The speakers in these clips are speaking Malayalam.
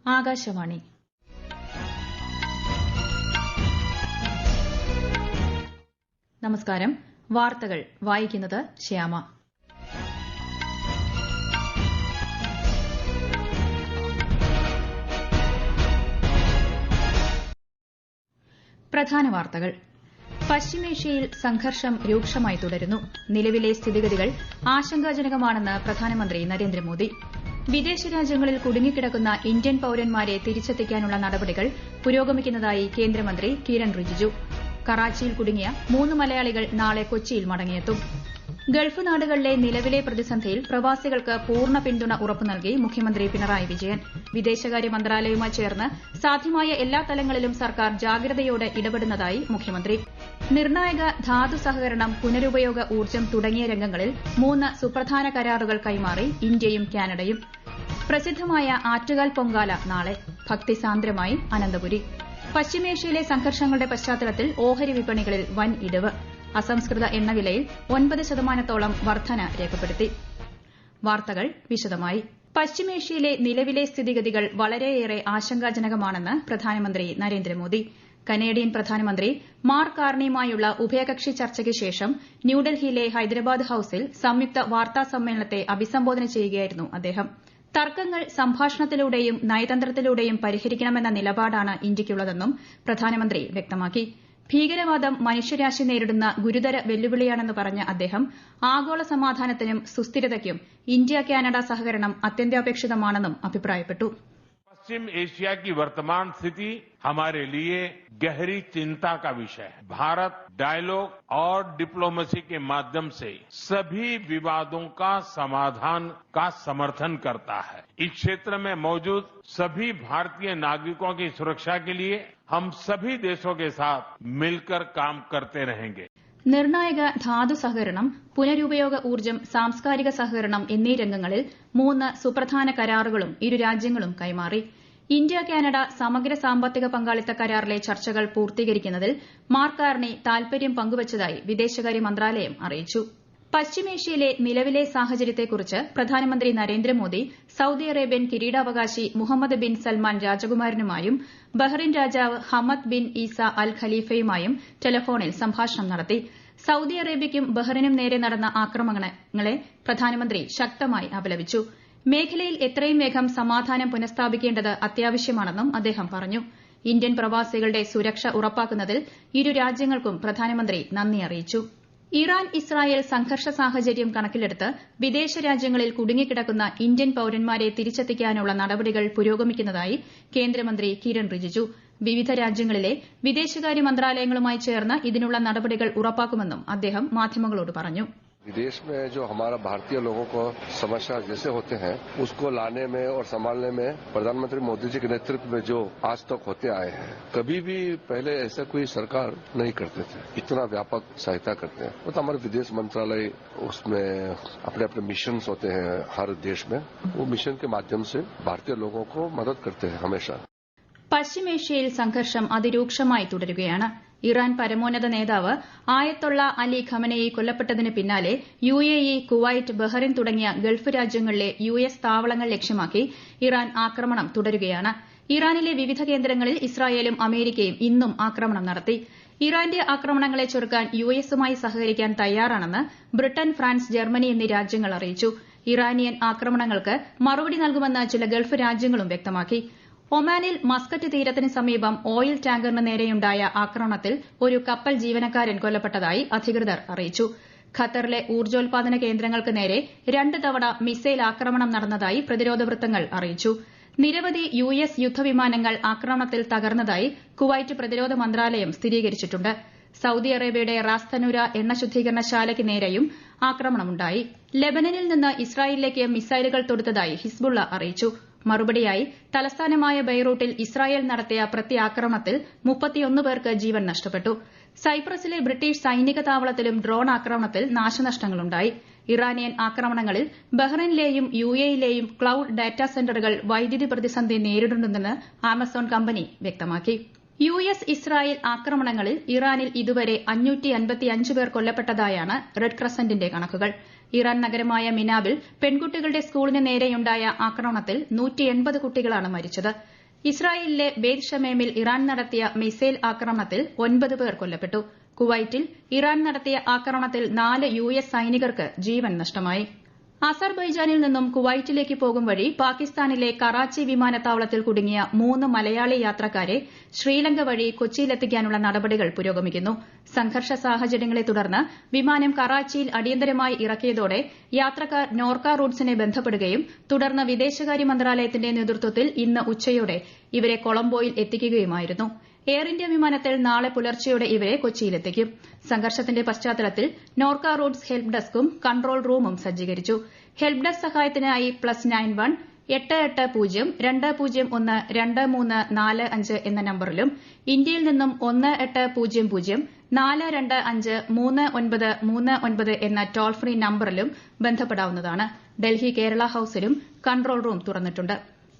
ആകാശവാണി നമസ്കാരം. വാർത്തകൾ വായിക്കുന്നത് ശ്യാമ. പ്രധാന വാർത്തകൾ. പശ്ചിമേഷ്യയിൽ സംഘർഷം രൂക്ഷമായി തുടരുന്നു. നിലവിലെ സ്ഥിതിഗതികൾ ആശങ്കാജനകമാണെന്ന് പ്രധാനമന്ത്രി നരേന്ദ്രമോദി. വിദേശ രാജ്യങ്ങളിൽ കുടുങ്ങിക്കിടക്കുന്ന ഇന്ത്യൻ പൌരന്മാരെ തിരിച്ചെത്തിക്കാനുള്ള നടപടികൾ പുരോഗമിക്കുന്നതായി കേന്ദ്രമന്ത്രി കിരൺ റിജിജു. കറാച്ചിയിൽ കുടുങ്ങിയ 3 മലയാളികൾ നാളെ കൊച്ചിയിൽ മടങ്ങിയെത്തും. ഗൾഫ് നാടുകളിലെ നിലവിലെ പ്രതിസന്ധിയിൽ പ്രവാസികൾക്ക് പൂർണ്ണ പിന്തുണ ഉറപ്പു നൽകി മുഖ്യമന്ത്രി പിണറായി വിജയൻ. വിദേശകാര്യ മന്ത്രാലയവുമായി ചേർന്ന് സാധ്യമായ എല്ലാ തലങ്ങളിലും സർക്കാർ ജാഗ്രതയോടെ ഇടപെടുന്നതായി മുഖ്യമന്ത്രി. നിർണായക ധാതു സഹകരണം, പുനരുപയോഗ ഊർജ്ജം തുടങ്ങിയ രംഗങ്ങളിൽ 3 സുപ്രധാന കരാറുകൾ കൈമാറി ഇന്ത്യയും കാനഡയും. പ്രസിദ്ധമായ ആറ്റുകാൽ പൊങ്കാല നാളെ. ഭക്തിസാന്ദ്രമായി അനന്തപുരി. പശ്ചിമേഷ്യയിലെ സംഘർഷങ്ങളുടെ പശ്ചാത്തലത്തിൽ ഓഹരി വിപണികളിൽ വൻ ഇടിവ്. അസംസ്കൃത എണ്ണവിലയിൽ 9% വർധന രേഖപ്പെടുത്തി. വാർത്തകൾ വിശദമായി. പശ്ചിമേഷ്യയിലെ നിലവിലെ സ്ഥിതിഗതികൾ വളരെയേറെ ആശങ്കാജനകമാണെന്ന് പ്രധാനമന്ത്രി നരേന്ദ്രമോദി. കനേഡിയൻ പ്രധാനമന്ത്രി മാർക്ക് കാർണിയുമായുള്ള ഉഭയകക്ഷി ചർച്ചയ്ക്ക് ശേഷം ന്യൂഡൽഹിയിലെ ഹൈദരാബാദ് ഹൌസിൽ സംയുക്ത വാർത്താ സമ്മേളനത്തെ അഭിസംബോധന ചെയ്യുകയായിരുന്നു അദ്ദേഹം. തർക്കങ്ങൾ സംഭാഷണത്തിലൂടെയും നയതന്ത്രത്തിലൂടെയും പരിഹരിക്കണമെന്ന നിലപാടാണ് ഇന്ത്യയ്ക്കുള്ളതെന്നും പ്രധാനമന്ത്രി വ്യക്തമാക്കി. ഭീകരവാദം മനുഷ്യരാശി നേരിടുന്ന ഗുരുതര വെല്ലുവിളിയാണെന്ന് പറഞ്ഞ അദ്ദേഹം ആഗോള സമാധാനത്തിനും സുസ്ഥിരതയ്ക്കും ഇന്ത്യ കാനഡ സഹകരണം അത്യന്താപേക്ഷിതമാണെന്നും അഭിപ്രായപ്പെട്ടു. पश्चिम एशिया की वर्तमान स्थिति हमारे लिए गहरी चिंता का विषय है. भारत डायलॉग और डिप्लोमेसी के माध्यम से सभी विवादों का समाधान का समर्थन करता है. इस क्षेत्र में मौजूद सभी भारतीय नागरिकों की सुरक्षा के लिए हम सभी देशों के साथ मिलकर काम करते रहेंगे. നിർണായക ധാതു സഹകരണം, പുനരുപയോഗ ഊർജ്ജം, സാംസ്കാരിക സഹകരണം എന്നീ രംഗങ്ങളിൽ 3 സുപ്രധാന കരാറുകളും ഇരു രാജ്യങ്ങളും കൈമാറി. ഇന്ത്യ കാനഡ സമഗ്ര സാമ്പത്തിക പങ്കാളിത്ത കരാറിലെ ചർച്ചകൾ പൂർത്തീകരിക്കുന്നതിൽ മാർക്ക് കാർണി താൽപര്യം പങ്കുവച്ചതായി വിദേശകാര്യ മന്ത്രാലയം അറിയിച്ചു. പശ്ചിമേഷ്യയിലെ നിലവിലെ സാഹചര്യത്തെക്കുറിച്ച് പ്രധാനമന്ത്രി നരേന്ദ്രമോദി സൌദി അറേബ്യൻ കിരീടാവകാശി മുഹമ്മദ് ബിൻ സൽമാൻ രാജകുമാരനുമായും ബഹ്റിൻ രാജാവ് ഹമദ് ബിൻ ഈസ അൽ ഖലീഫയുമായും ടെലഫോണിൽ സംഭാഷണം നടത്തി. സൌദി അറേബ്യയ്ക്കും ബഹ്റിനും നേരെ നടന്ന ആക്രമണങ്ങളെ പ്രധാനമന്ത്രി ശക്തമായി അപലപിച്ചു. മേഖലയിൽ എത്രയും വേഗം സമാധാനം പുനഃസ്ഥാപിക്കേണ്ടത് അത്യാവശ്യമാണെന്നും അദ്ദേഹം പറഞ്ഞു. ഇന്ത്യൻ പ്രവാസികളുടെ സുരക്ഷ ഉറപ്പാക്കുന്നതിൽ ഇരു രാജ്യങ്ങൾക്കും പ്രധാനമന്ത്രി നന്ദി അറിയിച്ചു. ഇറാൻ ഇസ്രായേൽ സംഘർഷ സാഹചര്യം കണക്കിലെടുത്ത് വിദേശ രാജ്യങ്ങളിൽ കുടുങ്ങിക്കിടക്കുന്ന ഇന്ത്യൻ പൌരന്മാരെ തിരിച്ചെത്തിക്കാനുള്ള നടപടികൾ പുരോഗമിക്കുന്നതായി കേന്ദ്രമന്ത്രി കിരൺ റിജിജു. വിവിധ രാജ്യങ്ങളിലെ വിദേശകാര്യ മന്ത്രാലയങ്ങളുമായി ചേർന്ന് ഇതിനുള്ള നടപടികൾ ഉറപ്പാക്കുമെന്നും അദ്ദേഹം മാധ്യമങ്ങളോട് പറഞ്ഞു. विदेश में जो हमारा भारतीय लोगों को समस्या जैसे होते हैं उसको लाने में और संभालने में प्रधानमंत्री मोदी जी के नेतृत्व में जो आज तक होते आए हैं, कभी भी पहले ऐसा कोई सरकार नहीं करते थे. इतना व्यापक सहायता करते हैं. वो तो हमारे विदेश मंत्रालय उसमें अपने अपने मिशंस होते हैं हर देश में. वो मिशन के माध्यम से भारतीय लोगों को मदद करते हैं हमेशा. പശ്ചിമേഷ്യയിൽ സംഘർഷം അതിരൂക്ഷമായി തുടരുകയാണ്. ഇറാൻ പരമോന്നത നേതാവ് ആയത്തൊള്ള അലി ഖമനേയി കൊല്ലപ്പെട്ടതിന് പിന്നാലെ UAE, കുവൈറ്റ്, ബഹ്റിൻ തുടങ്ങിയ ഗൾഫ് രാജ്യങ്ങളിലെ US താവളങ്ങൾ ലക്ഷ്യമാക്കി ഇറാൻ ആക്രമണം തുടരുകയാണ്. ഇറാനിലെ വിവിധ കേന്ദ്രങ്ങളിൽ ഇസ്രായേലും അമേരിക്കയും ഇന്നും ആക്രമണം നടത്തി. ഇറാന്റെ ആക്രമണങ്ങളെ ചെറുക്കാൻ USയുമായി സഹകരിക്കാൻ തയ്യാറാണെന്ന് ബ്രിട്ടൻ, ഫ്രാൻസ്, ജർമ്മനി എന്നീ രാജ്യങ്ങൾ അറിയിച്ചു. ഇറാനിയൻ ആക്രമണങ്ങൾക്ക് മറുപടി നൽകുമെന്ന് ചില ഗൾഫ് രാജ്യങ്ങളും വ്യക്തമാക്കി. ഒമാനിൽ മസ്കറ്റ് തീരത്തിന് സമീപം ഓയിൽ ടാങ്കറിന് നേരെയുണ്ടായ ആക്രമണത്തിൽ ഒരു കപ്പൽ ജീവനക്കാരൻ കൊല്ലപ്പെട്ടതായി അധികൃതർ അറിയിച്ചു. ഖത്തറിലെ ഊർജ്ജോൽപാദന കേന്ദ്രങ്ങൾക്ക് നേരെ 2 തവണ മിസൈൽ ആക്രമണം നടന്നതായി പ്രതിരോധ വൃത്തങ്ങൾ അറിയിച്ചു. നിരവധി US യുദ്ധവിമാനങ്ങൾ ആക്രമണത്തിൽ തകർന്നതായി കുവൈറ്റ് പ്രതിരോധ മന്ത്രാലയം സ്ഥിരീകരിച്ചിട്ടുണ്ട്. സൌദി അറേബ്യയുടെ റാസ് തനൂര എണ്ണ ശുദ്ധീകരണശാലയ്ക്ക് നേരെയും ആക്രമണമുണ്ടായി. ലെബനനിൽ നിന്ന് ഇസ്രായേലിലേക്ക് മിസൈലുകൾ തൊടുത്തതായി ഹിസ്ബുള്ള അറിയിച്ചു. മറുപടിയായി തലസ്ഥാനമായ ബെയ്റൂട്ടിൽ ഇസ്രായേൽ നടത്തിയ പ്രത്യാക്രമണത്തിൽ 31 പേർക്ക് ജീവൻ നഷ്ടപ്പെട്ടു. സൈപ്രസിലെ ബ്രിട്ടീഷ് സൈനിക താവളത്തിലും ഡ്രോൺ ആക്രമണത്തിൽ നാശനഷ്ടങ്ങളുണ്ടായി. ഇറാനിയൻ ആക്രമണങ്ങളിൽ ബഹ്റൈനിലെയും UAEയിലെയും ക്ലൌഡ് ഡാറ്റാ സെന്ററുകൾ വൈദ്യുതി പ്രതിസന്ധി നേരിടുന്നുണ്ടെന്ന് ആമസോൺ കമ്പനി വ്യക്തമാക്കി. US ഇസ്രായേൽ ആക്രമണങ്ങളിൽ ഇറാനിൽ ഇതുവരെ 555 പേർ കൊല്ലപ്പെട്ടതായാണ് റെഡ് ക്രസന്റിന്റെ കണക്കുകൾ. ഇറാൻ നഗരമായ മിനാബിൽ പെൺകുട്ടികളുടെ സ്കൂളിന് നേരെയുണ്ടായ ആക്രമണത്തിൽ 180 കുട്ടികളാണ് മരിച്ചത്. ഇസ്രായേലിലെ ബേത് ഷമേമിൽ ഇറാൻ നടത്തിയ മിസൈൽ ആക്രമണത്തിൽ 9 പേർ കൊല്ലപ്പെട്ടു. കുവൈറ്റിൽ ഇറാൻ നടത്തിയ ആക്രമണത്തിൽ 4 US സൈനികർക്ക് ജീവൻ നഷ്ടമായി. അസർബൈജാനിൽ നിന്നും കുവൈറ്റിലേക്ക് പോകും വഴി പാകിസ്ഥാനിലെ കറാച്ചി വിമാനത്താവളത്തിൽ കുടുങ്ങിയ 3 മലയാളി യാത്രക്കാരെ ശ്രീലങ്ക വഴി കൊച്ചിയിലെത്തിക്കാനുള്ള നടപടികൾ പുരോഗമിക്കുന്നു. സംഘർഷ സാഹചര്യങ്ങളെ തുടർന്ന് വിമാനം കറാച്ചിയിൽ അടിയന്തരമായി ഇറക്കിയതോടെ യാത്രക്കാർ നോർക്ക റൂട്ട്സിനെ ബന്ധപ്പെടുകയും തുടർന്ന് വിദേശകാര്യ മന്ത്രാലയത്തിന്റെ നേതൃത്വത്തിൽ ഇന്ന് ഉച്ചയോടെ ഇവരെ കൊളംബോയിൽ എത്തിക്കുകയുമായിരുന്നു. എയർ ഇന്ത്യ വിമാനത്തിൽ നാളെ പുലർച്ചെയോടെ ഇവരെ കൊച്ചിയിലെത്തിക്കും. സംഘർഷത്തിന്റെ പശ്ചാത്തലത്തിൽ നോർക്ക റൂട്ട്സ് ഹെൽപ്പ് ഡെസ്കും കൺട്രോൾ റൂമും സജ്ജീകരിച്ചു. ഹെൽപ്പ് ഡെസ്ക് സഹായത്തിനായി +91 880 201 2345 എന്ന നമ്പറിലും ഇന്ത്യയിൽ നിന്നും 1800 425 3939 എന്ന ടോൾ ഫ്രീ നമ്പറിലും ബന്ധപ്പെടാവുന്നതാണ്. ഡൽഹി കേരള ഹൌസിലും കൺട്രോൾ റൂം തുറന്നിട്ടുണ്ട്.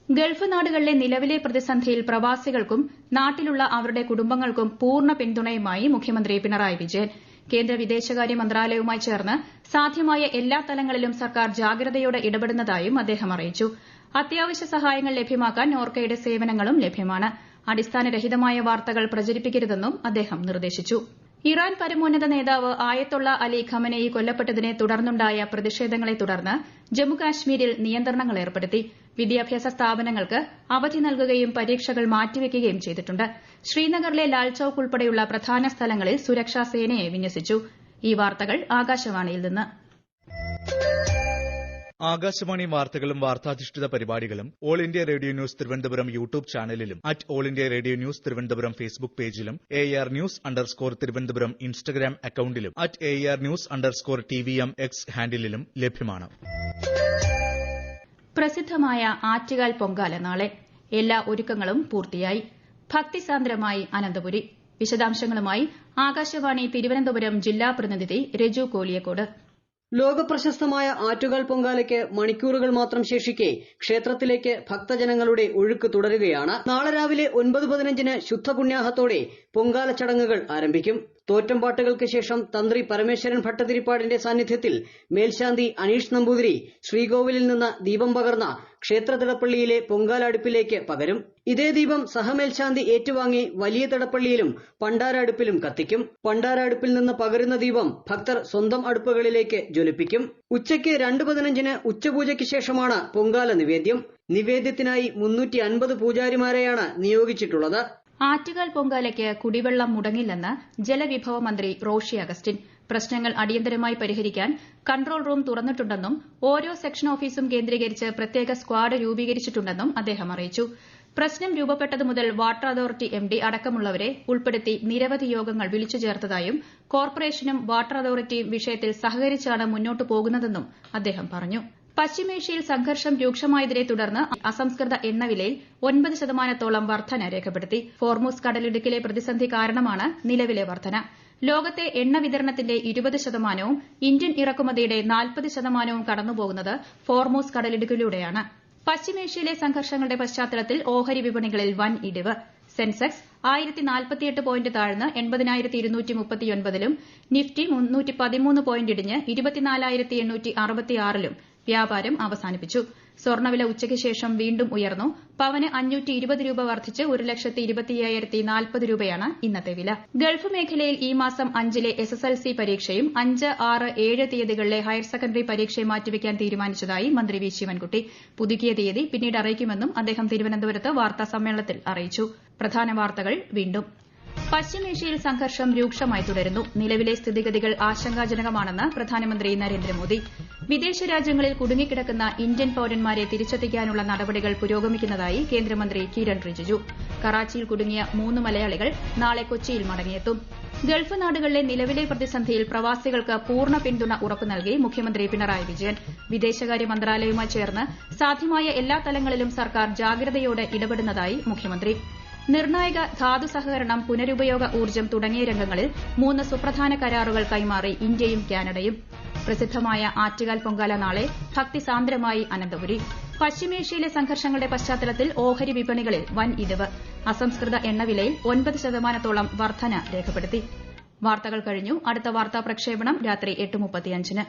ഗൾഫ് നാടുകളിലെ നിലവിലെ പ്രതിസന്ധിയിൽ പ്രവാസികൾക്കും നാട്ടിലുള്ള അവരുടെ കുടുംബങ്ങൾക്കും പൂർണ്ണ പിന്തുണയുമായി മുഖ്യമന്ത്രി പിണറായി വിജയൻ. കേന്ദ്ര വിദേശകാര്യ മന്ത്രാലയവുമായി ചേർന്ന് സാധ്യമായ എല്ലാ തലങ്ങളിലും സർക്കാർ ജാഗ്രതയോടെ ഇടപെടുന്നതായും അദ്ദേഹം അറിയിച്ചു. അത്യാവശ്യ സഹായങ്ങൾ ലഭ്യമാക്കാൻ നോർക്കയുടെ സേവനങ്ങളും ലഭ്യമാണ്. അടിസ്ഥാനരഹിതമായ വാർത്തകൾ പ്രചരിപ്പിക്കരുതെന്നും അദ്ദേഹം നിർദ്ദേശിച്ചു. ഇറാൻ പരമോന്നത നേതാവ് ആയത്തുള്ള അലി ഖമനേയി കൊല്ലപ്പെട്ടതിനെ തുടർന്നുണ്ടായ പ്രതിഷേധങ്ങളെ തുടർന്ന് ജമ്മുകാശ്മീരിൽ നിയന്ത്രണങ്ങൾ ഏർപ്പെടുത്തി. വിദ്യാഭ്യാസ സ്ഥാപനങ്ങൾക്ക് അവധി നൽകുകയും പരീക്ഷകൾ മാറ്റിവെക്കുകയും ചെയ്തിട്ടുണ്ട്. ശ്രീനഗറിലെ ലാൽ ചൌക്ക് ഉൾപ്പെടെയുള്ള പ്രധാന സ്ഥലങ്ങളിൽ സുരക്ഷാ സേനയെ വിന്യസിച്ചു. ഈ വാർത്തകൾ ആകാശവാണിയിൽ നിന്ന്. ആകാശവാണി വാർത്തകളും വാർത്താധിഷ്ഠിത പരിപാടികളും All India Radio News Thiruvananthapuram YouTube ചാനലിലും All India Radio News Thiruvananthapuram Facebook പേജിലും AR News_ തിരുവനന്തപുരം ഇൻസ്റ്റഗ്രാം അക്കൌണ്ടിലും AR News_TVM X ഹാൻഡിലും ലഭ്യമാണ്. പ്രസിദ്ധമായ ആറ്റുകാൽ പൊങ്കാല നാളെ. എല്ലാ ഒരുക്കങ്ങളും പൂർത്തിയായി. ഭക്തിസാന്ദ്രമായി അനന്തപുരി. വിശദാംശങ്ങളുമായി ആകാശവാണി തിരുവനന്തപുരം ജില്ലാ പ്രതിനിധി രജു കോലിയക്കോട്. ലോകപ്രശസ്തമായ ആറ്റുകാൽ പൊങ്കാലയ്ക്ക് മണിക്കൂറുകൾ മാത്രം ശേഷിക്കെ ക്ഷേത്രത്തിലേക്ക് ഭക്തജനങ്ങളുടെ ഒഴുക്ക് തുടരുകയാണ്. നാളെ രാവിലെ 9:15 ശുദ്ധപുണ്യാഹത്തോടെ പൊങ്കാല ചടങ്ങുകൾ ആരംഭിക്കും. തോറ്റംപാട്ടുകൾക്ക് ശേഷം തന്ത്രി പരമേശ്വരൻ ഭട്ടതിരിപ്പാടിന്റെ സാന്നിധ്യത്തിൽ മേൽശാന്തി അനീഷ് നമ്പൂതിരി ശ്രീകോവിലിൽ നിന്ന് ദീപം പകർന്ന ക്ഷേത്ര തിടപ്പള്ളിയിലെ പൊങ്കാല അടുപ്പിലേക്ക് പകരും. ഇതേ ദീപം സഹമേൽശാന്തി ഏറ്റുവാങ്ങി വലിയ തിടപ്പള്ളിയിലും പണ്ടാര അടുപ്പിലും കത്തിക്കും. പണ്ടാര അടുപ്പിൽ നിന്ന് പകരുന്ന ദീപം ഭക്തർ സ്വന്തം അടുപ്പുകളിലേക്ക് ജ്വലിപ്പിക്കും. ഉച്ചയ്ക്ക് 2:15 ഉച്ചപൂജയ്ക്ക് ശേഷമാണ് പൊങ്കാല നിവേദ്യം. നിവേദ്യത്തിനായി 350 പൂജാരിമാരെയാണ് നിയോഗിച്ചിട്ടുള്ളത്. ആറ്റുകാൽ പൊങ്കാലയ്ക്ക് കുടിവെള്ളം മുടങ്ങില്ലെന്ന് ജലവിഭവ മന്ത്രി റോഷി അഗസ്റ്റിൻ. പ്രശ്നങ്ങൾ അടിയന്തരമായി പരിഹരിക്കാൻ കൺട്രോൾ റൂം തുറന്നിട്ടുണ്ടെന്നും ഓരോ സെക്ഷൻ ഓഫീസും കേന്ദ്രീകരിച്ച് പ്രത്യേക സ്ക്വാഡ് രൂപീകരിച്ചിട്ടുണ്ടെന്നും അദ്ദേഹം അറിയിച്ചു. പ്രശ്നം രൂപപ്പെട്ടതു മുതൽ വാട്ടർ അതോറിറ്റി MD അടക്കമുള്ളവരെ ഉൾപ്പെടുത്തി നിരവധി യോഗങ്ങൾ വിളിച്ചു ചേർത്തതായും കോർപ്പറേഷനും വാട്ടർ അതോറിറ്റിയും വിഷയത്തിൽ സഹകരിച്ചാണ് മുന്നോട്ടു പോകുന്നതെന്നും അദ്ദേഹം പറഞ്ഞു. പശ്ചിമേഷ്യയിൽ സംഘർഷം രൂക്ഷമായതിനെ തുടർന്ന് അസംസ്കൃത എണ്ണവിലയിൽ 9% വർധന രേഖപ്പെടുത്തി. ഹോർമൂസ് കടലിടുക്കിലെ പ്രതിസന്ധി കാരണമാണ് നിലവിലെ വർധന. ലോകത്തെ എണ്ണ വിതരണത്തിന്റെ 20%വും ഇന്ത്യൻ ഇറക്കുമതിയുടെ 40%വും കടന്നുപോകുന്നത് ഹോർമൂസ് കടലിടുക്കിലൂടെയാണ്. പശ്ചിമേഷ്യയിലെ സംഘർഷങ്ങളുടെ പശ്ചാത്തലത്തിൽ ഓഹരി വിപണികളിൽ വൻ ഇടിവ്. സെൻസെക്സ് 1048 പോയിന്റ് താഴ്ന്ന് 80,239-ലും നിഫ്റ്റി 313 പോയിന്റ് ഇടിഞ്ഞ് 24,866-ലും വ്യാപാരം അവസാനിപ്പിച്ചു. സ്വർണ്ണവില ഉച്ചയ്ക്ക് ശേഷം വീണ്ടും ഉയർന്നു. പവന് 520 രൂപ വർദ്ധിച്ച് 1,25,040 രൂപയാണ് ഇന്നത്തെ വില. ഗൾഫ് മേഖലയിൽ ഈ മാസം 5-ലെ SSLC പരീക്ഷയും 5, 6, 7 തീയതികളിലെ ഹയർ സെക്കൻഡറി പരീക്ഷയും മാറ്റിവെക്കാൻ തീരുമാനിച്ചതായി മന്ത്രി വി ശിവൻകുട്ടി. പുതുക്കിയ തീയതി പിന്നീട് അറിയിക്കുമെന്നും അദ്ദേഹം തിരുവനന്തപുരത്ത് വാർത്താസമ്മേളനത്തിൽ അറിയിച്ചു. പ്രധാന വാർത്തകൾ വീണ്ടും. പശ്ചിമേഷ്യയിൽ സംഘർഷം രൂക്ഷമായി തുടരുന്നു. നിലവിലെ സ്ഥിതിഗതികൾ ആശങ്കാജനകമാണെന്ന് പ്രധാനമന്ത്രി നരേന്ദ്രമോദി. വിദേശ രാജ്യങ്ങളിൽ കുടുങ്ങിക്കിടക്കുന്ന ഇന്ത്യൻ പൌരന്മാരെ തിരിച്ചെത്തിക്കാനുള്ള നടപടികൾ പുരോഗമിക്കുന്നതായി കേന്ദ്രമന്ത്രി കിരൺ റിജിജു. കറാച്ചിയിൽ കുടുങ്ങിയ 3 മലയാളികൾ നാളെ കൊച്ചിയിൽ മടങ്ങിയെത്തും. ഗൾഫ് നാടുകളിലെ നിലവിലെ പ്രതിസന്ധിയിൽ പ്രവാസികൾക്ക് പൂർണ്ണ പിന്തുണ ഉറപ്പു നൽകി മുഖ്യമന്ത്രി പിണറായി വിജയൻ. വിദേശകാര്യ മന്ത്രാലയവുമായി ചേർന്ന് സാധ്യമായ എല്ലാ തലങ്ങളിലും സർക്കാർ ജാഗ്രതയോടെ ഇടപെടുന്നതായി മുഖ്യമന്ത്രി. നിർണായക ധാതു സഹകരണം, പുനരുപയോഗ ഊർജ്ജം തുടങ്ങിയ രംഗങ്ങളിൽ 3 സുപ്രധാന കരാറുകൾ കൈമാറി ഇന്ത്യയും കാനഡയും. പ്രസിദ്ധമായ ആറ്റുകാൽ പൊങ്കാല നാളെ. ഭക്തിസാന്ദ്രമായി അനന്തപുരി. പശ്ചിമേഷ്യയിലെ സംഘർഷങ്ങളുടെ പശ്ചാത്തലത്തിൽ ഓഹരി വിപണികളിൽ വൻ ഇടിവ്. അസംസ്കൃത എണ്ണവിലയിൽ 9%-ഓളം വർധന രേഖപ്പെടുത്തി. വാർത്തകൾ കഴിഞ്ഞു. അടുത്ത വാർത്താ പ്രക്ഷേപണം രാത്രി 8:35-ന്.